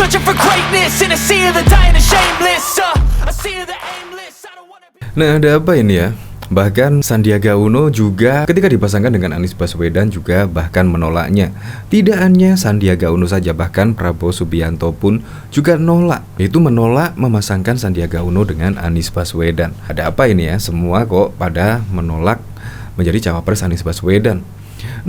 searching for greatness in a sea of the dying and shameless, a sea of the aimless. I don't wanna be... Nah, ada apa ini ya? Bahkan Sandiaga Uno juga ketika dipasangkan dengan Anies Baswedan juga bahkan menolaknya. Tidak hanya Sandiaga Uno saja, bahkan Prabowo Subianto pun juga nolak. Itu menolak memasangkan Sandiaga Uno dengan Anies Baswedan. Ada apa ini ya? Semua kok pada menolak menjadi cawapres Anies Baswedan.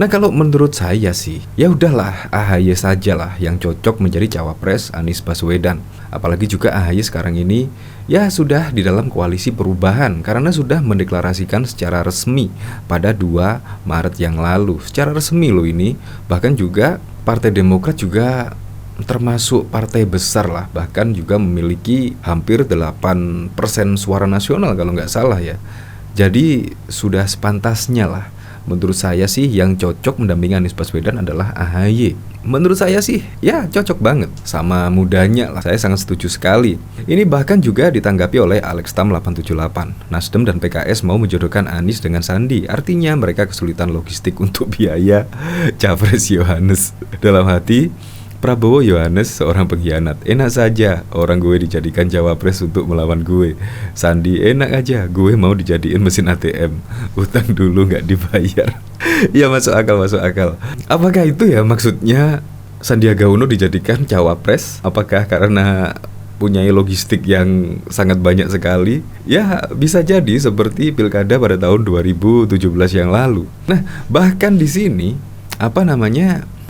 Nah, kalau menurut saya sih, ya udahlah AHY sajalah yang cocok menjadi cawapres Anies Baswedan. Apalagi juga AHY sekarang ini ya sudah di dalam koalisi perubahan karena sudah mendeklarasikan secara resmi pada 2 Maret yang lalu. Secara resmi loh ini, bahkan juga Partai Demokrat juga termasuk partai besar lah, bahkan juga memiliki hampir 8% suara nasional kalau nggak salah ya. Jadi sudah sepantasnya lah. Menurut saya sih yang cocok mendampingi Anies Baswedan adalah AHY. Menurut saya sih ya cocok banget, sama mudanya lah, saya sangat setuju sekali. Ini bahkan juga ditanggapi oleh Alex Tam 878. Nasdem dan PKS mau menjodohkan Anies dengan Sandi, artinya mereka kesulitan logistik untuk biaya Capres Yohanes. Dalam hati, Prabowo Yohanes seorang pengkhianat. Enak saja orang gue dijadikan cawapres untuk melawan gue. Sandi enak aja, gue mau dijadiin mesin ATM. Utang dulu gak dibayar. Ya masuk akal. Apakah itu ya maksudnya Sandiaga Uno dijadikan cawapres? Apakah karena punya logistik yang sangat banyak sekali? Ya bisa jadi seperti pilkada pada tahun 2017 yang lalu. Nah, bahkan di sini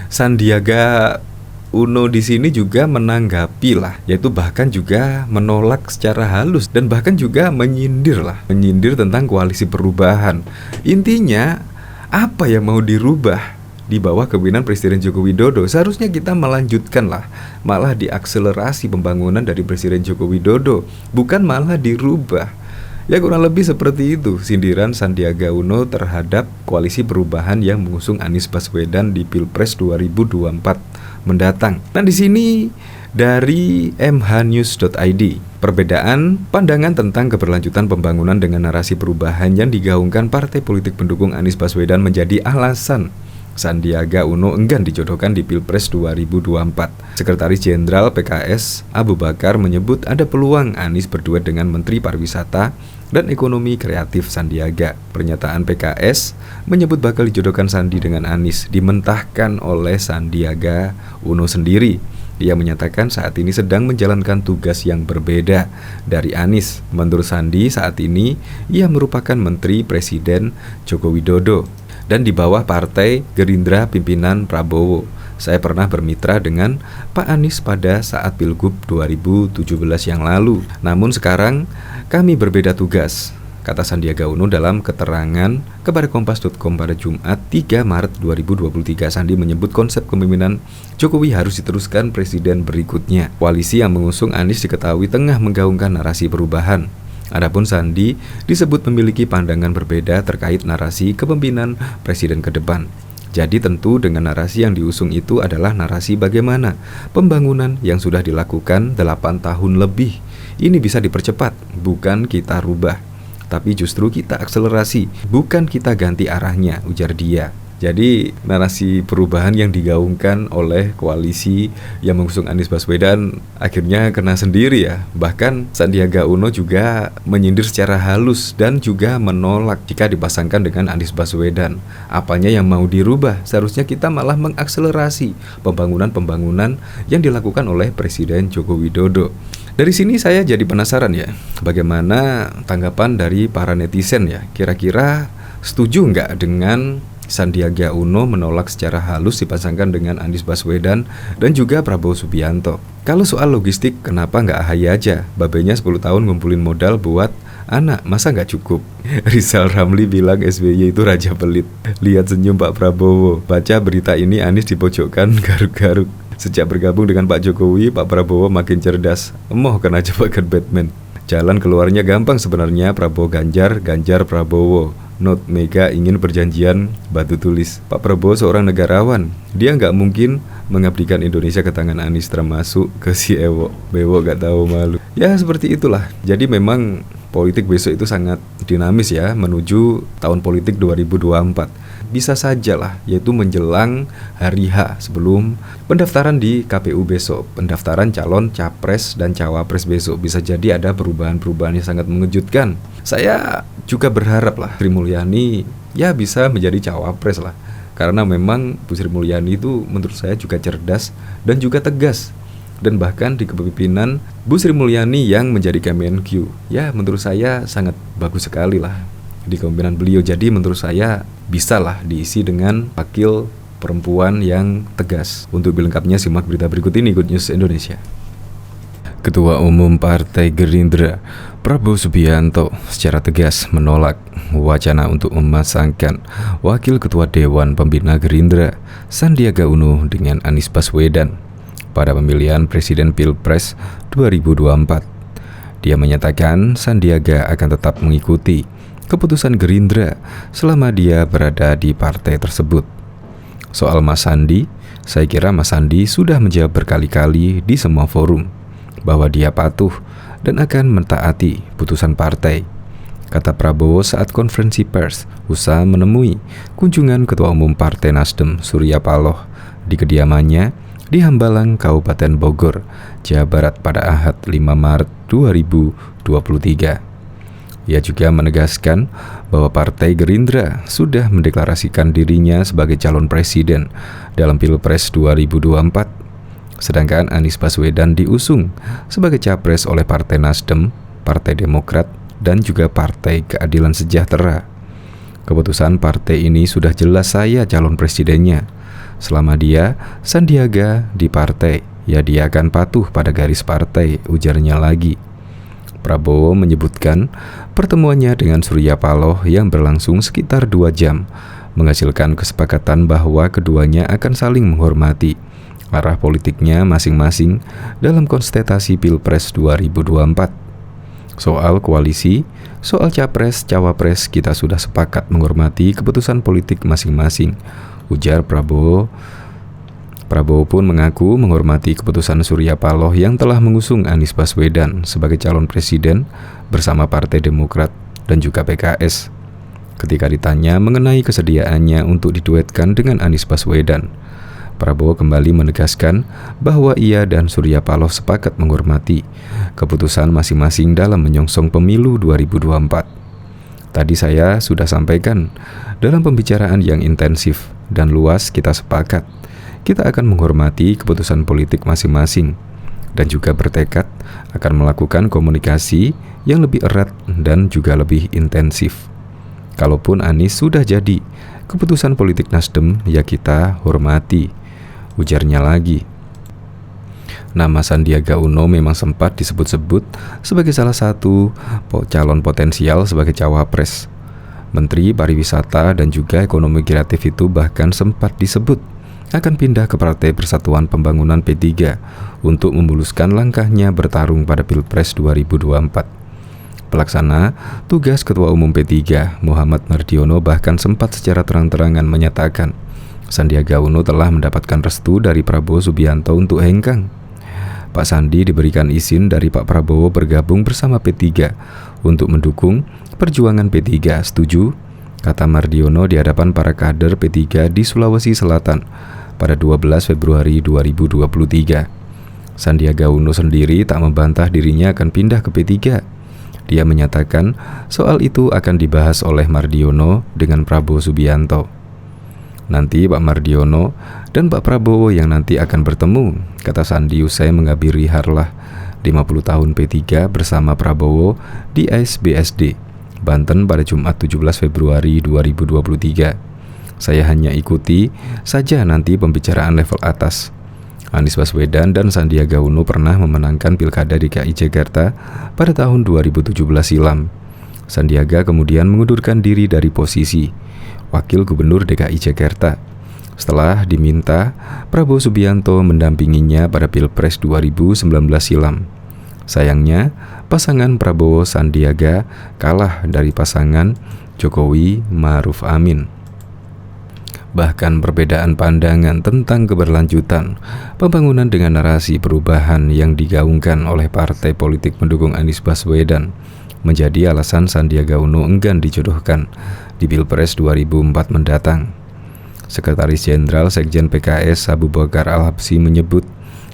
Sandiaga Uno di sini juga menanggapi lah, yaitu bahkan juga menolak secara halus dan bahkan juga menyindir tentang koalisi perubahan. Intinya apa yang mau dirubah di bawah kepemimpinan Presiden Joko Widodo? Seharusnya kita melanjutkan lah, malah diakselerasi pembangunan dari Presiden Joko Widodo, bukan malah dirubah. Ya kurang lebih seperti itu sindiran Sandiaga Uno terhadap koalisi perubahan yang mengusung Anies Baswedan di Pilpres 2024 mendatang. Nah, di sini dari mhnews.id, perbedaan pandangan tentang keberlanjutan pembangunan dengan narasi perubahan yang digaungkan partai politik pendukung Anies Baswedan menjadi alasan Sandiaga Uno enggan dijodohkan di Pilpres 2024. Sekretaris Jenderal PKS Abu Bakar menyebut ada peluang Anies berduet dengan Menteri Pariwisata dan Ekonomi Kreatif Sandiaga. Pernyataan PKS menyebut bakal dijodohkan Sandi dengan Anies dimentahkan oleh Sandiaga Uno sendiri. Ia menyatakan saat ini sedang menjalankan tugas yang berbeda dari Anies. Menurut Sandi, saat ini ia merupakan Menteri Presiden Joko Widodo dan di bawah Partai Gerindra pimpinan Prabowo. Saya pernah bermitra dengan Pak Anies pada saat Pilgub 2017 yang lalu. Namun sekarang kami berbeda tugas, kata Sandiaga Uno dalam keterangan kepada Kompas.com pada Jumat 3 Maret 2023. Sandi menyebut konsep kepemimpinan Jokowi harus diteruskan presiden berikutnya. Koalisi yang mengusung Anies diketahui tengah menggaungkan narasi perubahan. Adapun Sandi disebut memiliki pandangan berbeda terkait narasi kepemimpinan presiden ke depan. Jadi tentu dengan narasi yang diusung itu adalah narasi bagaimana pembangunan yang sudah dilakukan 8 tahun lebih ini bisa dipercepat, bukan kita rubah, tapi justru kita akselerasi, bukan kita ganti arahnya, ujar dia. Jadi narasi perubahan yang digaungkan oleh koalisi yang mengusung Anies Baswedan akhirnya kena sendiri ya. Bahkan Sandiaga Uno juga menyindir secara halus dan juga menolak jika dipasangkan dengan Anies Baswedan. Apanya yang mau dirubah? Seharusnya kita malah mengakselerasi pembangunan-pembangunan yang dilakukan oleh Presiden Joko Widodo. Dari sini saya jadi penasaran ya, bagaimana tanggapan dari para netizen ya. Kira-kira setuju nggak dengan Sandiaga Uno menolak secara halus dipasangkan dengan Anies Baswedan dan juga Prabowo Subianto? Kalau soal logistik, kenapa nggak AHY aja? Babenya 10 tahun ngumpulin modal buat anak, masa nggak cukup? Rizal Ramli bilang SBY itu raja pelit. Lihat senyum Pak Prabowo. Baca berita ini Anies dipojokkan garuk-garuk. Sejak bergabung dengan Pak Jokowi, Pak Prabowo makin cerdas. Emoh kena jebakan Batman. Jalan keluarnya gampang sebenarnya, Prabowo Ganjar, Ganjar Prabowo. Not Mega ingin perjanjian batu tulis. Pak Prabowo seorang negarawan, dia nggak mungkin mengabdikan Indonesia ke tangan Anies, termasuk ke si Ewo. Bewo nggak tahu malu. Ya seperti itulah. Jadi memang politik besok itu sangat dinamis ya, menuju tahun politik 2024. Bisa saja lah, yaitu menjelang hari H sebelum pendaftaran di KPU besok, pendaftaran calon capres dan cawapres besok, bisa jadi ada perubahan-perubahan yang sangat mengejutkan. Saya juga berharap lah Sri Mulyani ya bisa menjadi cawapres lah, karena memang Bu Sri Mulyani itu menurut saya juga cerdas dan juga tegas. Dan bahkan di kepemimpinan Bu Sri Mulyani yang menjadi Kemenq, ya menurut saya sangat bagus sekali lah di kepemimpinan beliau. Jadi menurut saya bisa lah diisi dengan wakil perempuan yang tegas. Untuk lebih lengkapnya simak berita berikut ini, Good News Indonesia. Ketua Umum Partai Gerindra Prabowo Subianto secara tegas menolak wacana untuk memasangkan Wakil Ketua Dewan Pembina Gerindra Sandiaga Uno dengan Anies Baswedan pada pemilihan Presiden Pilpres 2024. Dia menyatakan Sandiaga akan tetap mengikuti keputusan Gerindra selama dia berada di partai tersebut. Soal Mas Sandi, saya kira Mas Sandi sudah menjawab berkali-kali di semua forum bahwa dia patuh dan akan mentaati putusan partai, kata Prabowo saat konferensi pers usai menemui kunjungan Ketua Umum Partai Nasdem Surya Paloh di kediamannya di Hambalang, Kabupaten Bogor, Jawa Barat pada Ahad 5 Maret 2023. Ia juga menegaskan bahwa Partai Gerindra sudah mendeklarasikan dirinya sebagai calon presiden dalam Pilpres 2024, sedangkan Anies Baswedan diusung sebagai capres oleh Partai Nasdem, Partai Demokrat, dan juga Partai Keadilan Sejahtera. Keputusan partai ini sudah jelas saya calon presidennya. Selama dia, Sandiaga, di partai, ya dia akan patuh pada garis partai, ujarnya lagi. Prabowo menyebutkan pertemuannya dengan Surya Paloh yang berlangsung sekitar 2 jam menghasilkan kesepakatan bahwa keduanya akan saling menghormati arah politiknya masing-masing dalam kontestasi Pilpres 2024. Soal koalisi, soal capres, cawapres, kita sudah sepakat menghormati keputusan politik masing-masing, ujar Prabowo. Prabowo pun mengaku menghormati keputusan Surya Paloh yang telah mengusung Anies Baswedan sebagai calon presiden bersama Partai Demokrat dan juga PKS. Ketika ditanya mengenai kesediaannya untuk diduetkan dengan Anies Baswedan, Prabowo kembali menegaskan bahwa ia dan Surya Paloh sepakat menghormati keputusan masing-masing dalam menyongsong pemilu 2024. Tadi saya sudah sampaikan, dalam pembicaraan yang intensif dan luas kita sepakat, kita akan menghormati keputusan politik masing-masing dan juga bertekad akan melakukan komunikasi yang lebih erat dan juga lebih intensif. Kalaupun Anies sudah jadi keputusan politik Nasdem, ya kita hormati, ujarnya lagi. Nama Sandiaga Uno memang sempat disebut-sebut sebagai salah satu calon potensial sebagai cawapres. Menteri Pariwisata dan juga Ekonomi Kreatif itu bahkan sempat disebut akan pindah ke Partai Persatuan Pembangunan P3 untuk memuluskan langkahnya bertarung pada Pilpres 2024. Pelaksana tugas Ketua Umum P3, Muhammad Mardiono, bahkan sempat secara terang-terangan menyatakan Sandiaga Uno telah mendapatkan restu dari Prabowo Subianto untuk hengkang. Pak Sandi diberikan izin dari Pak Prabowo bergabung bersama P3 untuk mendukung perjuangan P3. Setuju? Kata Mardiono di hadapan para kader P3 di Sulawesi Selatan pada 12 Februari 2023. Sandiaga Uno sendiri tak membantah dirinya akan pindah ke P3. Dia menyatakan soal itu akan dibahas oleh Mardiono dengan Prabowo Subianto. Nanti Pak Mardiono dan Pak Prabowo yang nanti akan bertemu, kata Sandi usai menghabiri harlah 50 tahun P3 bersama Prabowo di ASBSD, Banten pada Jumat 17 Februari 2023. Saya hanya ikuti saja nanti pembicaraan level atas. Anies Baswedan dan Sandiaga Uno pernah memenangkan Pilkada DKI Jakarta pada tahun 2017 silam. Sandiaga kemudian mengundurkan diri dari posisi Wakil Gubernur DKI Jakarta setelah diminta Prabowo Subianto mendampinginya pada Pilpres 2019 silam. Sayangnya, pasangan Prabowo Sandiaga kalah dari pasangan Jokowi Ma'ruf Amin. Bahkan perbedaan pandangan tentang keberlanjutan pembangunan dengan narasi perubahan yang digaungkan oleh partai politik pendukung Anies Baswedan menjadi alasan Sandiaga Uno enggan dijodohkan di Pilpres 2004 mendatang. Sekretaris Jenderal Sekjen PKS Abu Bakar Al-Habsyi menyebut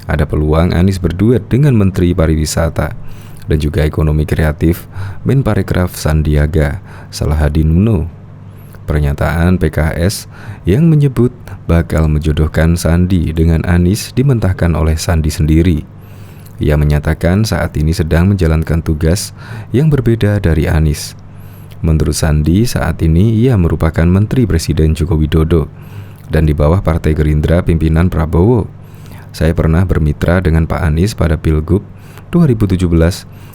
ada peluang Anies berduet dengan Menteri Pariwisata dan juga Ekonomi Kreatif Menparekraf Sandiaga Salahuddin Uno. Pernyataan PKS yang menyebut bakal menjodohkan Sandi dengan Anies dimentahkan oleh Sandi sendiri. Ia menyatakan saat ini sedang menjalankan tugas yang berbeda dari Anies. Menurut Sandi, saat ini ia merupakan Menteri Presiden Joko Widodo dan di bawah Partai Gerindra pimpinan Prabowo. Saya pernah bermitra dengan Pak Anies pada Pilgub 2017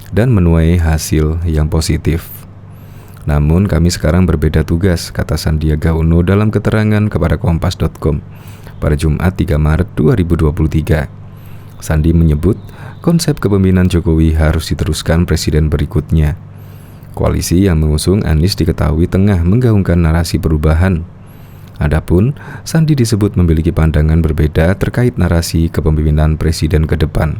dan menuai hasil yang positif. Namun kami sekarang berbeda tugas, kata Sandiaga Uno dalam keterangan kepada Kompas.com pada Jumat 3 Maret 2023. Sandi menyebut konsep kepemimpinan Jokowi harus diteruskan presiden berikutnya. Koalisi yang mengusung Anies diketahui tengah menggaungkan narasi perubahan. Adapun Sandi disebut memiliki pandangan berbeda terkait narasi kepemimpinan presiden ke depan.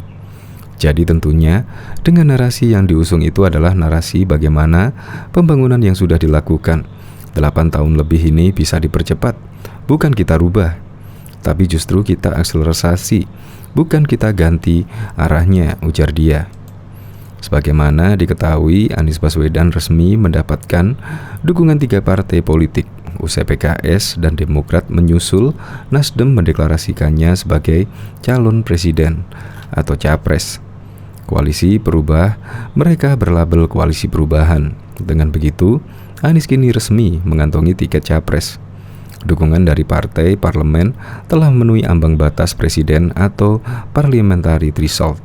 Jadi tentunya dengan narasi yang diusung itu adalah narasi bagaimana pembangunan yang sudah dilakukan 8 tahun lebih ini bisa dipercepat. Bukan kita rubah, tapi justru kita akselerasi, bukan kita ganti arahnya, ujar dia. Sebagaimana diketahui, Anies Baswedan resmi mendapatkan dukungan 3 partai politik. Usai PKS dan Demokrat menyusul, Nasdem mendeklarasikannya sebagai calon presiden atau capres. Koalisi Perubah, mereka berlabel Koalisi Perubahan. Dengan begitu, Anies kini resmi mengantongi tiket capres. Dukungan dari partai parlemen telah memenuhi ambang batas presiden atau parliamentary threshold.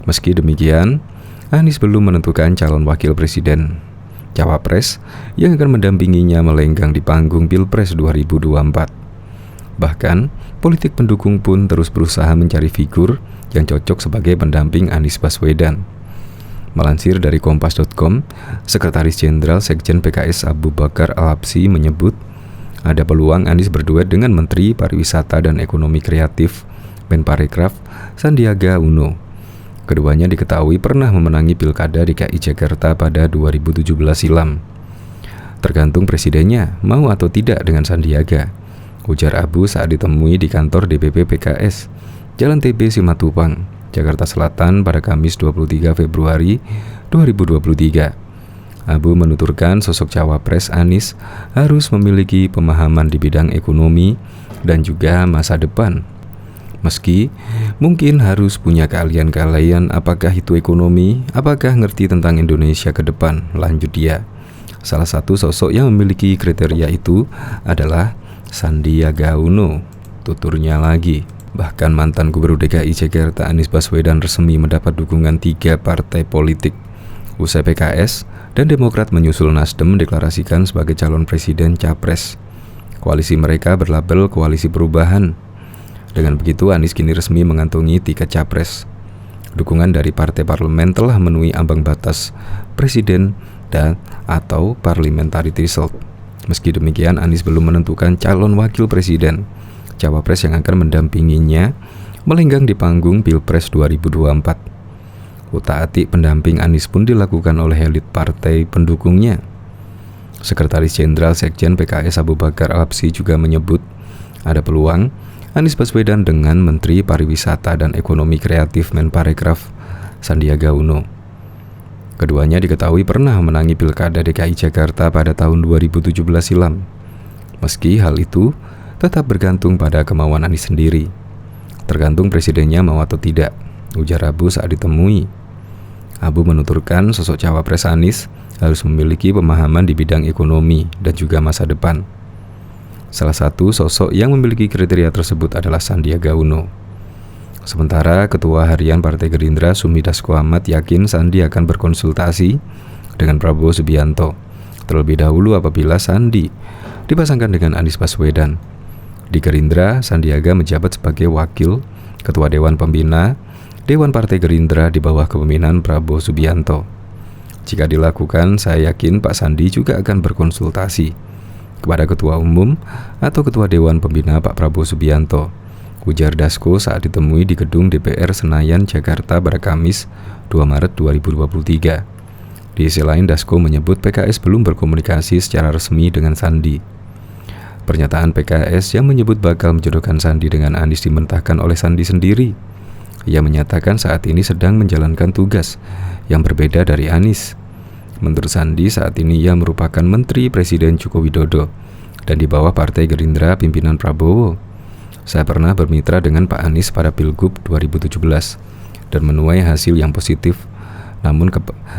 Meski demikian, Anies belum menentukan calon wakil presiden, cawapres yang akan mendampinginya melenggang di panggung Pilpres 2024. Bahkan, politik pendukung pun terus berusaha mencari figur yang cocok sebagai pendamping Anies Baswedan. Melansir dari Kompas.com, Sekretaris Jenderal Sekjen PKS Abu Bakar Al-Habsyi menyebut ada peluang Anies berduet dengan Menteri Pariwisata dan Ekonomi Kreatif Menparekraf Sandiaga Uno. Keduanya diketahui pernah memenangi Pilkada DKI Jakarta pada 2017 silam. Tergantung presidennya mau atau tidak dengan Sandiaga, ujar Abu saat ditemui di kantor DPP PKS, Jalan TB Simatupang, Jakarta Selatan pada Kamis 23 Februari 2023. Abu menuturkan sosok cawapres Anies harus memiliki pemahaman di bidang ekonomi dan juga masa depan. Meski mungkin harus punya keahlian-keahlian, apakah itu ekonomi, apakah ngerti tentang Indonesia ke depan, lanjut dia. Salah satu sosok yang memiliki kriteria itu adalah Sandiaga Uno, tuturnya lagi. Bahkan mantan Gubernur DKI Jakarta Anies Baswedan resmi mendapat dukungan 3 partai politik. Usai PKS dan Demokrat menyusul, Nasdem mendeklarasikan sebagai calon presiden capres. Koalisi mereka berlabel Koalisi Perubahan. Dengan begitu, Anies kini resmi mengantongi tiket capres. Dukungan dari partai parlemen telah memenuhi ambang batas presiden dan atau parliamentary threshold. Meski demikian, Anies belum menentukan calon wakil presiden, cawapres yang akan mendampinginya melenggang di panggung Pilpres 2024. Utak-atik pendamping Anies pun dilakukan oleh elit partai pendukungnya. Sekretaris Jenderal Sekjen PKS Abu Bakar Al-Habsyi juga menyebut ada peluang Anies Baswedan dengan Menteri Pariwisata dan Ekonomi Kreatif Menparekraf Sandiaga Uno. Keduanya diketahui pernah menangi Pilkada DKI Jakarta pada tahun 2017 silam. Meski hal itu tetap bergantung pada kemauan Anies sendiri. Tergantung presidennya mau atau tidak, ujar Abu saat ditemui. Abu menuturkan sosok cawapres Anies harus memiliki pemahaman di bidang ekonomi dan juga masa depan. Salah satu sosok yang memiliki kriteria tersebut adalah Sandiaga Uno. Sementara Ketua Harian Partai Gerindra Sumi Dasko Ahmad yakin Sandi akan berkonsultasi dengan Prabowo Subianto terlebih dahulu apabila Sandi dipasangkan dengan Anies Baswedan. Di Gerindra, Sandiaga menjabat sebagai Wakil Ketua Dewan Pembina Dewan Partai Gerindra di bawah kepemimpinan Prabowo Subianto. Jika dilakukan, saya yakin Pak Sandi juga akan berkonsultasi kepada Ketua Umum atau Ketua Dewan Pembina Pak Prabowo Subianto, ujar Dasko saat ditemui di gedung DPR Senayan, Jakarta pada Kamis 2 Maret 2023. Di sisi lain, Dasko menyebut PKS belum berkomunikasi secara resmi dengan Sandi. Pernyataan PKS yang menyebut bakal menjodohkan Sandi dengan Anies dimentahkan oleh Sandi sendiri. Ia menyatakan saat ini sedang menjalankan tugas yang berbeda dari Anies. Menurut Sandi, saat ini ia merupakan Menteri Presiden Joko Widodo dan di bawah Partai Gerindra pimpinan Prabowo. Saya pernah bermitra dengan Pak Anies pada Pilgub 2017 dan menuai hasil yang positif. Namun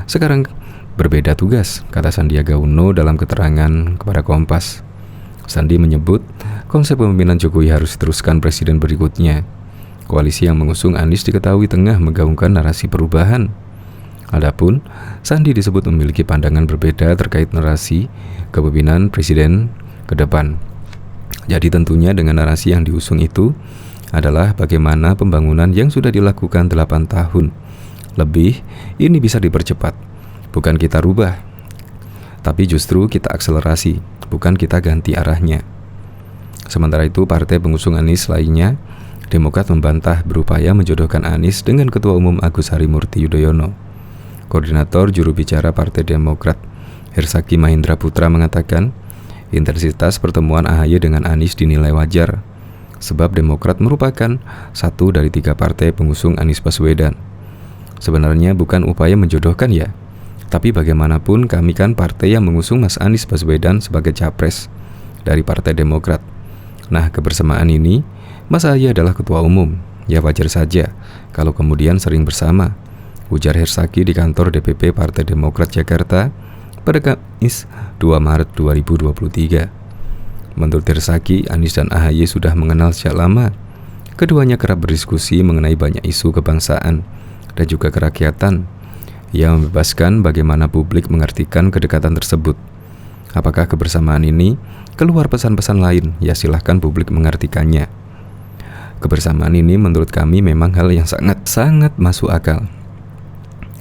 sekarang berbeda tugas, kata Sandiaga Uno dalam keterangan kepada Kompas. Sandi menyebut konsep kepemimpinan Jokowi harus diteruskan presiden berikutnya. Koalisi yang mengusung Anies diketahui tengah menggaungkan narasi perubahan. Adapun Sandi disebut memiliki pandangan berbeda terkait narasi kepemimpinan presiden ke depan. Jadi tentunya dengan narasi yang diusung itu adalah bagaimana pembangunan yang sudah dilakukan 8 tahun lebih ini bisa dipercepat. Bukan kita rubah, tapi justru kita akselerasi, bukan kita ganti arahnya. Sementara itu, partai pengusung Anies lainnya, Demokrat membantah berupaya menjodohkan Anies dengan Ketua Umum Agus Harimurti Yudhoyono. Koordinator juru bicara Partai Demokrat, Hersaki Mahendra Putra mengatakan, intensitas pertemuan AHY dengan Anies dinilai wajar, sebab Demokrat merupakan satu dari 3 partai pengusung Anies Baswedan. Sebenarnya bukan upaya menjodohkan ya, tapi bagaimanapun kami kan partai yang mengusung Mas Anies Baswedan sebagai capres dari Partai Demokrat. Nah, kebersamaan ini, Mas AHY adalah ketua umum, ya wajar saja kalau kemudian sering bersama, ujar Hersaki di kantor DPP Partai Demokrat Jakarta pada Kamis 2 Maret 2023. Menurut Hersaki, Anies dan AHY sudah mengenal sejak lama. Keduanya kerap berdiskusi mengenai banyak isu kebangsaan dan juga kerakyatan. Ia membebaskan bagaimana publik mengartikan kedekatan tersebut. Apakah kebersamaan ini keluar pesan-pesan lain? Ya silahkan publik mengartikannya. Kebersamaan ini menurut kami memang hal yang sangat masuk akal.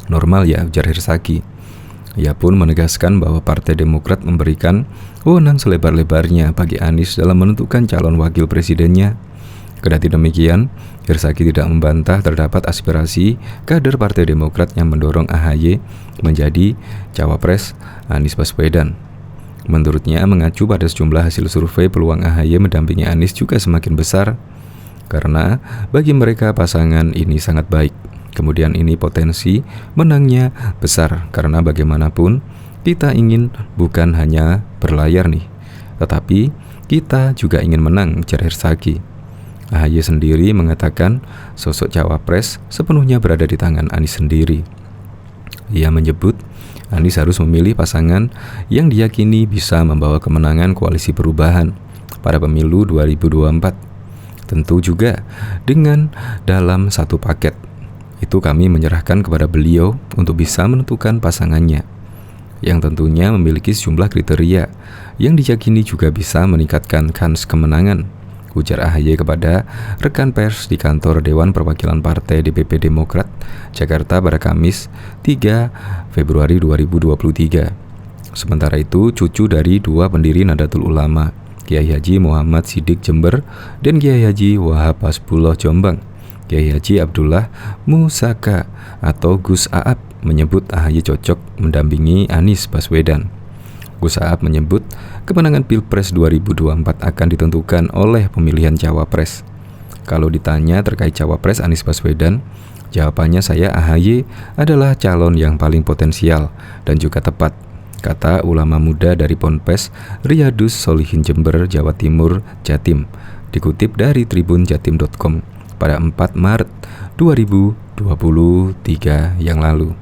Normal ya, ujar Hersaki. Ia pun menegaskan bahwa Partai Demokrat memberikan wewenang selebar-lebarnya bagi Anies dalam menentukan calon wakil presidennya. Kendati demikian, Hersaki tidak membantah terdapat aspirasi kader Partai Demokrat yang mendorong AHY menjadi cawapres Anies Baswedan. Menurutnya, mengacu pada sejumlah hasil survei, peluang AHY mendampingi Anies juga semakin besar karena bagi mereka pasangan ini sangat baik. Kemudian ini potensi menangnya besar karena bagaimanapun kita ingin bukan hanya berlayar nih, tetapi kita juga ingin menang, ujar Hersaki. AHY sendiri mengatakan sosok cawapres sepenuhnya berada di tangan Anies sendiri. Ia menyebut Anies harus memilih pasangan yang diyakini bisa membawa kemenangan koalisi perubahan pada pemilu 2024. Tentu juga dengan dalam satu paket. Itu kami menyerahkan kepada beliau untuk bisa menentukan pasangannya, yang tentunya memiliki sejumlah kriteria yang diyakini juga bisa meningkatkan kans kemenangan, ujar AHY kepada rekan pers di kantor Dewan Perwakilan Partai DPP Demokrat Jakarta pada Kamis 3 Februari 2023. Sementara itu, cucu dari 2 pendiri Nahdlatul Ulama, Kiai Haji Muhammad Siddiq Jember dan Kiai Haji Wahab Hasbullah Jombang, Kiai Haji Abdullah Musaka atau Gus Aap, menyebut AHY cocok mendampingi Anies Baswedan. Gus Aap menyebut kemenangan Pilpres 2024 akan ditentukan oleh pemilihan cawapres. Kalau ditanya terkait cawapres Anies Baswedan, jawabannya saya AHY adalah calon yang paling potensial dan juga tepat, kata ulama muda dari Ponpes Riyadus Solihin Jember, Jawa Timur, Jatim, dikutip dari tribunjatim.com pada 4 Maret 2023 yang lalu.